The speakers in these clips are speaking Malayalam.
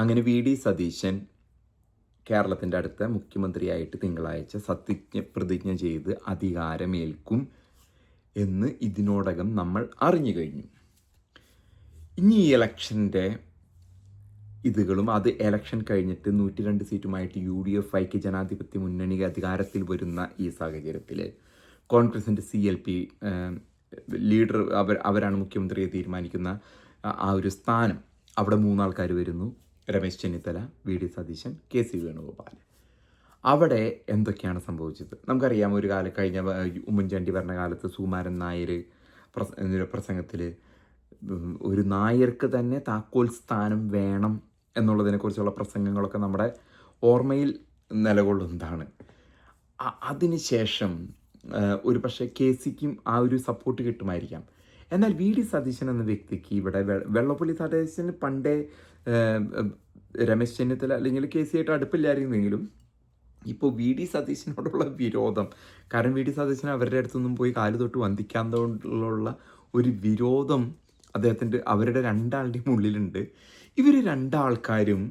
അങ്ങനെ വി.ഡി. സതീശൻ കേരളത്തിൻ്റെ അടുത്ത മുഖ്യമന്ത്രിയായിട്ട് തിങ്കളാഴ്ച പ്രതിജ്ഞ ചെയ്ത് അധികാരമേൽക്കും എന്ന് ഇതിനോടകം നമ്മൾ അറിഞ്ഞു കഴിഞ്ഞു. ഇനി ഈ ഇലക്ഷൻ്റെ ഇതുകളും അത് ഇലക്ഷൻ കഴിഞ്ഞിട്ട് 102 സീറ്റുമായിട്ട് UDF ഐക്യജനാധിപത്യ മുന്നണി അധികാരത്തിൽ വരുന്ന ഈ സാഹചര്യത്തിൽ കോൺഗ്രസിൻ്റെ CLP ലീഡർ അവരാണ് മുഖ്യമന്ത്രിയെ തീരുമാനിക്കുന്ന ആ ഒരു സ്ഥാനം. അവിടെ 3 ആൾക്കാർ വരുന്നു: രമേശ് ചെന്നിത്തല, വി.ഡി. സതീശൻ, KC വേണുഗോപാൽ. അവിടെ എന്തൊക്കെയാണ് സംഭവിച്ചത് നമുക്കറിയാം. ഒരു കഴിഞ്ഞ ഉമ്മൻചാണ്ടി ഭരണകാലത്ത് സുകുമാരൻ നായർ പ്രസംഗത്തിൽ ഒരു നായർക്ക് തന്നെ താക്കോൽ സ്ഥാനം വേണം എന്നുള്ളതിനെക്കുറിച്ചുള്ള പ്രസംഗങ്ങളൊക്കെ നമ്മുടെ ഓർമ്മയിൽ നിലകൊള്ളുന്നതാണ്. അതിനുശേഷം ഒരു പക്ഷേ KCക്കും ആ ഒരു സപ്പോർട്ട് കിട്ടുമായിരിക്കാം. എന്നാൽ വി.ഡി. സതീശൻ എന്ന വ്യക്തിക്ക് ഇവിടെ വെള്ളപ്പള്ളി സതീശന് പണ്ടേ രമേശ് ചെന്നിത്തല അല്ലെങ്കിൽ KC ആയിട്ട് അടുപ്പില്ലായിരുന്നെങ്കിലും ഇപ്പോൾ വി.ഡി. സതീശനോടുള്ള വിരോധം, കാരണം വി.ഡി. സതീശൻ അവരുടെ അടുത്തൊന്നും പോയി കാല് തൊട്ട് വന്ദിക്കാത്തതുകൊണ്ടുള്ള ഒരു വിരോധം അവരുടെ രണ്ടാളുടെയും ഉള്ളിലുണ്ട്. ഇവർ രണ്ടാൾക്കാരും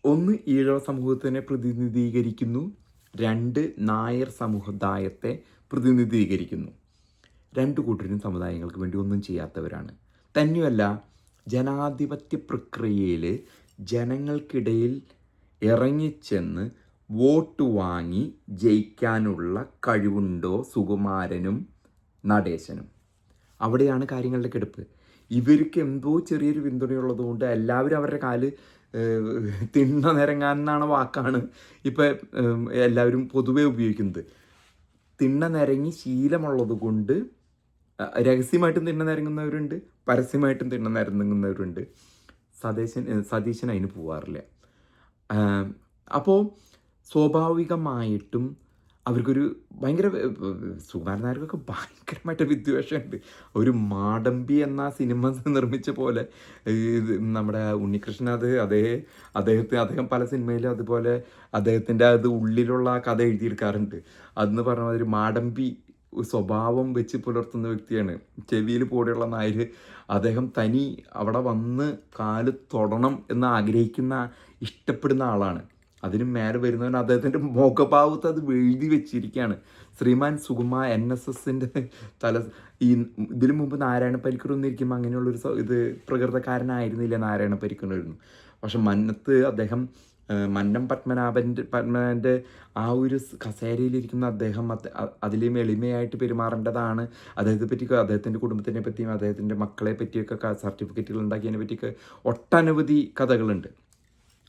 ഒന്ന് ഈഴവ സമൂഹത്തിനെ പ്രതിനിധീകരിക്കുന്നു, 2 നായർ സമുദായത്തെ പ്രതിനിധീകരിക്കുന്നു. 2 കൂട്ടരും സമുദായങ്ങൾക്ക് വേണ്ടി ഒന്നും ചെയ്യാത്തവരാണ്. തന്നെയല്ല, ജനാധിപത്യ പ്രക്രിയയിൽ ജനങ്ങൾക്കിടയിൽ ഇറങ്ങിച്ചെന്ന് വോട്ട് വാങ്ങി ജയിക്കാനുള്ള കഴിവുണ്ടോ സുകുമാരനും നടേശനും? അവിടെയാണ് കാര്യങ്ങളുടെ കിടപ്പ്. ഇവർക്ക് എന്തോ ചെറിയൊരു പിന്തുണയുള്ളത് കൊണ്ട് എല്ലാവരും അവരുടെ കാല് തിണ്ണ നിരങ്ങാനാണ് വാക്കാണ് ഇപ്പം എല്ലാവരും പൊതുവെ ഉപയോഗിക്കുന്നത്. തിണ്ണ നിരങ്ങി ശീലമുള്ളത് കൊണ്ട് രഹസ്യമായിട്ടും തിണ്ണ നിരങ്ങുന്നവരുണ്ട്, പരസ്യമായിട്ടും തിണ്ണ നിരങ്ങുന്നവരുണ്ട്. സതീശൻ അതിന് പോവാറില്ല. അപ്പോൾ സ്വാഭാവികമായിട്ടും അവർക്കൊരു ഭയങ്കര സുകുമാരൻ നായർക്കൊക്കെ ഭയങ്കരമായിട്ട് വിദ്വേഷമുണ്ട്. ഒരു മാടമ്പി എന്ന സിനിമ നിർമ്മിച്ച പോലെ നമ്മുടെ ഉണ്ണികൃഷ്ണൻ അദ്ദേഹം പല സിനിമയിലും അതുപോലെ അദ്ദേഹത്തിൻ്റെ ഉള്ളിലുള്ള കഥ എഴുതിയെടുക്കാറുണ്ട്. അതെന്ന് പറഞ്ഞാൽ ഒരു മാടമ്പി സ്വഭാവം വെച്ച് പുലർത്തുന്ന വ്യക്തിയാണ്. ചെവിയിൽ പോടെയുള്ള നായർ അദ്ദേഹം തനി അവിടെ വന്ന് കാല് തൊടണം എന്ന് ആഗ്രഹിക്കുന്ന ഇഷ്ടപ്പെടുന്ന ആളാണ്. അതിന് മേലെ വരുന്നവൻ അദ്ദേഹത്തിൻ്റെ മുഖഭാവത്ത് അത് എഴുതി വെച്ചിരിക്കുകയാണ്. ശ്രീമാൻ NSSൻ്റെ ഇതിനു മുമ്പ് നാരായണ പരിക്കർ ഒന്നിരിക്കുമ്പോൾ അങ്ങനെയുള്ളൊരു പ്രകൃതക്കാരനായിരുന്നില്ല നാരായണ പരിക്കറായിരുന്നു. പക്ഷെ മന്നത്ത് അദ്ദേഹം മന്നം പത്മനാഭൻ്റെ ആ ഒരു കസേരയിലിരിക്കുന്ന അദ്ദേഹം അതിലും എളിമയായിട്ട് പെരുമാറേണ്ടതാണ്. അദ്ദേഹത്തിൻ്റെ കുടുംബത്തിനെ പറ്റിയും അദ്ദേഹത്തിൻ്റെ മക്കളെ പറ്റിയൊക്കെ സർട്ടിഫിക്കറ്റുകൾ ഉണ്ടാക്കിയതിനെ പറ്റിയൊക്കെ ഒട്ടനവധി കഥകളുണ്ട്.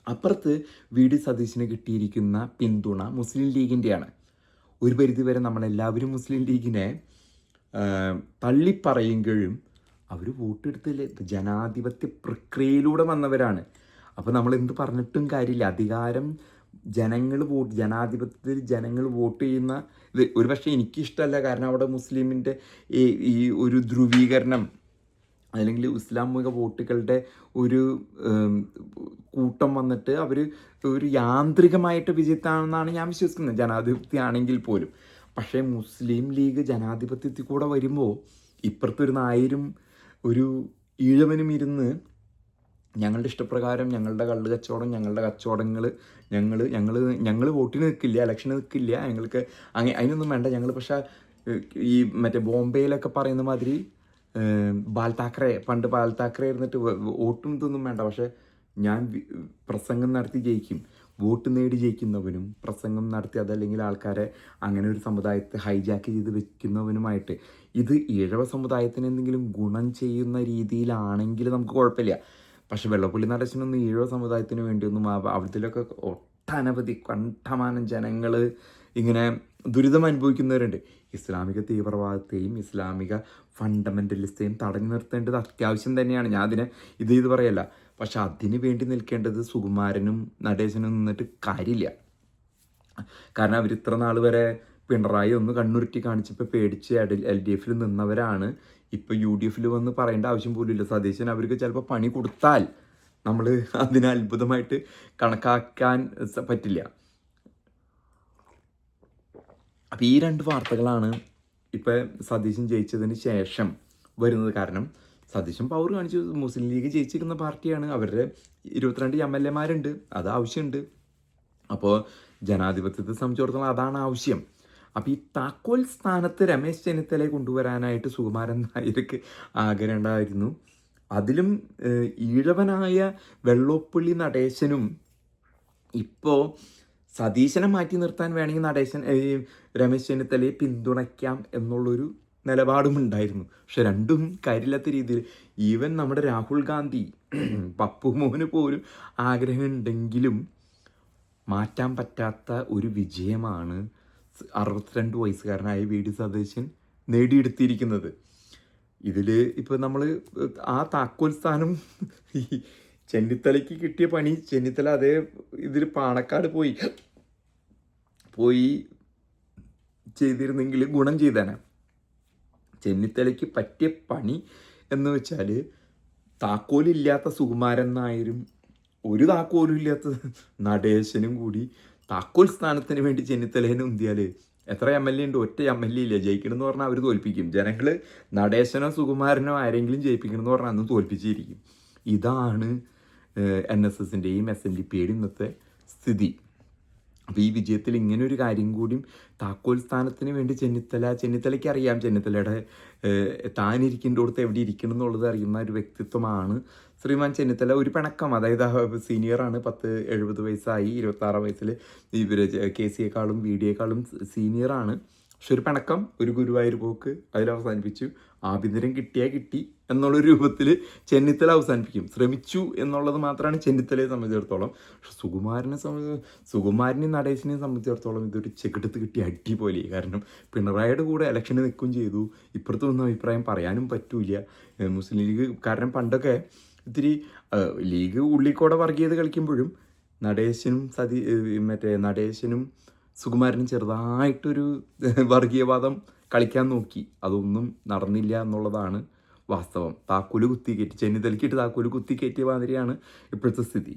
അപ്പുറത്ത് വി.ഡി. സതീശന് കിട്ടിയിരിക്കുന്ന പിന്തുണ മുസ്ലിം ലീഗിൻ്റെയാണ്. ഒരു പരിധിവരെ നമ്മളെല്ലാവരും മുസ്ലിം ലീഗിനെ തള്ളിപ്പറയുമ്പോഴും അവർ വോട്ടെടുത്തില്ലേ, ജനാധിപത്യ പ്രക്രിയയിലൂടെ വന്നവരാണ്. അപ്പോൾ നമ്മൾ എന്ത് പറഞ്ഞിട്ടും കാര്യമില്ല. അധികാരം ജനാധിപത്യത്തിൽ ജനങ്ങൾ വോട്ട് ചെയ്യുന്ന ഇത് ഒരു പക്ഷേ എനിക്കിഷ്ടമല്ല. കാരണം അവിടെ മുസ്ലിമിൻ്റെ ഈ ഒരു ധ്രുവീകരണം അല്ലെങ്കിൽ ഇസ്ലാമിക വോട്ടുകളുടെ ഒരു കൂട്ടം വന്നിട്ട് അവർ ഒരു യാന്ത്രികമായിട്ട് വിജയത്താണെന്നാണ് ഞാൻ വിശ്വസിക്കുന്നത്, ജനാധിപത്യമാണെങ്കിൽ പോലും. പക്ഷേ മുസ്ലിം ലീഗ് ജനാധിപത്യത്തിൽ കൂടെ വരുമ്പോൾ ഇപ്പുറത്തൊരു നായരും ഒരു ഈഴവനും ഇരുന്ന് ഞങ്ങളുടെ ഇഷ്ടപ്രകാരം ഞങ്ങളുടെ കള്ള് കച്ചവടം, ഞങ്ങളുടെ കച്ചവടങ്ങൾ, ഞങ്ങൾ വോട്ടിന് നിൽക്കില്ല, ഇലക്ഷന് നിൽക്കില്ല, ഞങ്ങൾക്ക് അതിനൊന്നും വേണ്ട, ഞങ്ങൾ പക്ഷേ ഈ മറ്റേ ബോംബെയിലൊക്കെ പറയുന്ന മാതിരി പണ്ട് ബാൽ താക്കറെ ഇരുന്നിട്ട് വോട്ടും ഇതൊന്നും വേണ്ട, പക്ഷെ ഞാൻ പ്രസംഗം നടത്തി ജയിക്കും, വോട്ട് നേടി ജയിക്കുന്നവനും പ്രസംഗം നടത്തി അതല്ലെങ്കിൽ ആൾക്കാരെ അങ്ങനെ ഒരു സമുദായത്തെ ഹൈജാക്ക് ചെയ്ത് വെക്കുന്നവനുമായിട്ട് ഇത് ഈഴവ സമുദായത്തിന് എന്തെങ്കിലും ഗുണം ചെയ്യുന്ന രീതിയിലാണെങ്കിൽ നമുക്ക് കുഴപ്പമില്ല. പക്ഷെ വെള്ളപ്പള്ളി നടേശനൊന്നും ഈഴവ സമുദായത്തിന് വേണ്ടിയൊന്നും അവിടത്തിലൊക്കെ ഒട്ടനവധി കണ്ടമാനം ജനങ്ങൾ ഇങ്ങനെ ദുരിതം അനുഭവിക്കുന്നവരുണ്ട്. ഇസ്ലാമിക തീവ്രവാദത്തെയും ഇസ്ലാമിക ഫണ്ടമെൻ്റലിസത്തെയും തടഞ്ഞു നിർത്തേണ്ടത് അത്യാവശ്യം തന്നെയാണ്. ഞാൻ അതിനെ ഇത് പറയല്ല. പക്ഷെ അതിന് വേണ്ടി നിൽക്കേണ്ടത് സുകുമാരനും നടേശനും നിന്നിട്ട് കാര്യമില്ല. കാരണം അവർ ഇത്ര നാൾ വരെ പിണറായി ഒന്ന് കണ്ണുരുട്ടി കാണിച്ചപ്പോൾ പേടിച്ച് LDF നിന്നവരാണ്. ഇപ്പോൾ UDF വന്ന് പറയേണ്ട ആവശ്യം പോലും ഇല്ല. സതീശൻ അവർക്ക് ചിലപ്പോൾ പണി കൊടുത്താൽ നമ്മൾ അതിനെ അത്ഭുതമായിട്ട് കണക്കാക്കാൻ പറ്റില്ല. അപ്പോൾ ഈ 2 വാർത്തകളാണ് ഇപ്പോൾ സതീശൻ ജയിച്ചതിന് ശേഷം വരുന്നത്. കാരണം സതീശൻ പവർ കാണിച്ചു. മുസ്ലിം ലീഗ് ജയിച്ചിരിക്കുന്ന പാർട്ടിയാണ്, അവരുടെ 22 MLA-മാരുണ്ട്, അത് ആവശ്യമുണ്ട്. അപ്പോൾ ജനാധിപത്യത്തെ സംബന്ധിച്ചിടത്തോളം അതാണ് ആവശ്യം. അപ്പോൾ ഈ താക്കോൽ സ്ഥാനത്ത് രമേശ് ചെന്നിത്തലയെ കൊണ്ടുവരാനായിട്ട് സുകുമാരൻ നായർക്ക് ആഗ്രഹം ഉണ്ടായിരുന്നു. അതിലും ഈഴവനായ വെള്ളോപ്പള്ളി നടേശനും ഇപ്പോൾ സതീശനെ മാറ്റി നിർത്താൻ വേണമെങ്കിൽ രമേശ് ചെന്നിത്തലയെ പിന്തുണയ്ക്കാം എന്നുള്ളൊരു നിലപാടും ഉണ്ടായിരുന്നു. പക്ഷെ രണ്ടും കാര്യമില്ലാത്ത രീതിയിൽ ഈവൻ നമ്മുടെ രാഹുൽ ഗാന്ധി പപ്പു മോന് പോലും ആഗ്രഹമുണ്ടെങ്കിലും മാറ്റാൻ പറ്റാത്ത ഒരു വിജയമാണ് 62 വയസ്സുകാരനായ VD സതീശൻ നേടിയെടുത്തിരിക്കുന്നത്. ഇതിൽ ഇപ്പോൾ നമ്മൾ ആ താക്കോൽ സ്ഥാനം ഈ ചെന്നിത്തലയ്ക്ക് കിട്ടിയ പണി, ചെന്നിത്തല അതേ ഇതിൽ പാണക്കാട് പോയി ചെയ്തിരുന്നെങ്കിൽ ഗുണം ചെയ്തേനെ. ചെന്നിത്തലയ്ക്ക് പറ്റിയ പണി എന്ന് വെച്ചാൽ താക്കോലില്ലാത്ത സുകുമാരൻ നായരും ഒരു താക്കോലും ഇല്ലാത്ത നടേശനും കൂടി താക്കോൽ സ്ഥാനത്തിന് വേണ്ടി ചെന്നിത്തലേനെ ഉന്തിയാൽ എത്ര MLA ഉണ്ട്? ഒറ്റ MLA ഇല്ല. ജയിക്കണമെന്ന് പറഞ്ഞാൽ അവർ തോൽപ്പിക്കും. ജനങ്ങൾ നടേശനോ സുകുമാരനോ ആരെങ്കിലും ജയിപ്പിക്കണമെന്ന് പറഞ്ഞാൽ അന്ന് തോൽപ്പിച്ചിരിക്കും. ഇതാണ് NSSൻ്റെയും SNDPയുടെയും ഇന്നത്തെ സ്ഥിതി. അപ്പോൾ ഈ വിജയത്തിൽ ഇങ്ങനെ ഒരു കാര്യം കൂടിയും താക്കോൽ സ്ഥാനത്തിന് വേണ്ടി ചെന്നിത്തലയ്ക്ക് അറിയാം, ചെന്നിത്തലയുടെ താനിരിക്കേണ്ടടുത്ത് എവിടെ ഇരിക്കണം എന്നുള്ളത് അറിയുന്ന ഒരു വ്യക്തിത്വമാണ് ശ്രീമാൻ ചെന്നിത്തല. ഒരു പിണക്കം, അതായത് സീനിയറാണ്, 70 വയസ്സായി, 26 വയസ്സിൽ ഇവർ KC-യെക്കാളും VD-യെക്കാളും സീനിയറാണ്. പക്ഷെ ഒരു പിണക്കം, ഒരു ഗുരുവായൂർ പോക്ക് അതിൽ അവസാനിപ്പിച്ചു. ആഭ്യന്തരം കിട്ടിയാൽ കിട്ടി എന്നുള്ളൊരു രൂപത്തിൽ ചെന്നിത്തല അവസാനിപ്പിക്കും ശ്രമിച്ചു എന്നുള്ളത് മാത്രമാണ് ചെന്നിത്തലയെ സംബന്ധിച്ചിടത്തോളം. പക്ഷെ സുകുമാരനെയും നടേശനെയും സംബന്ധിച്ചിടത്തോളം ഇതൊരു ചെകിടത്ത് കിട്ടിയ അടിപോലെ. കാരണം പിണറായിയുടെ കൂടെ ഇലക്ഷന് നിൽക്കുകയും ചെയ്തു. ഇപ്പുറത്തൊന്നും അഭിപ്രായം പറയാനും പറ്റൂല. മുസ്ലിം ലീഗ് കാരണം പണ്ടൊക്കെ ഇത്തിരി ലീഗ് ഉള്ളിക്കോടെ വർഗീയത കളിക്കുമ്പോഴും നടേശനും സുകുമാരനും ചെറുതായിട്ടൊരു വർഗീയവാദം കളിക്കാൻ നോക്കി. അതൊന്നും നടന്നില്ല എന്നുള്ളതാണ് വാസ്തവം. താക്കോല് കുത്തിക്കയറ്റി, ചെന്നിത്തലയ്ക്കിട്ട് താക്കോല് കുത്തിക്കയറ്റിയ മാതിരിയാണ് ഇപ്പോഴത്തെ സ്ഥിതി.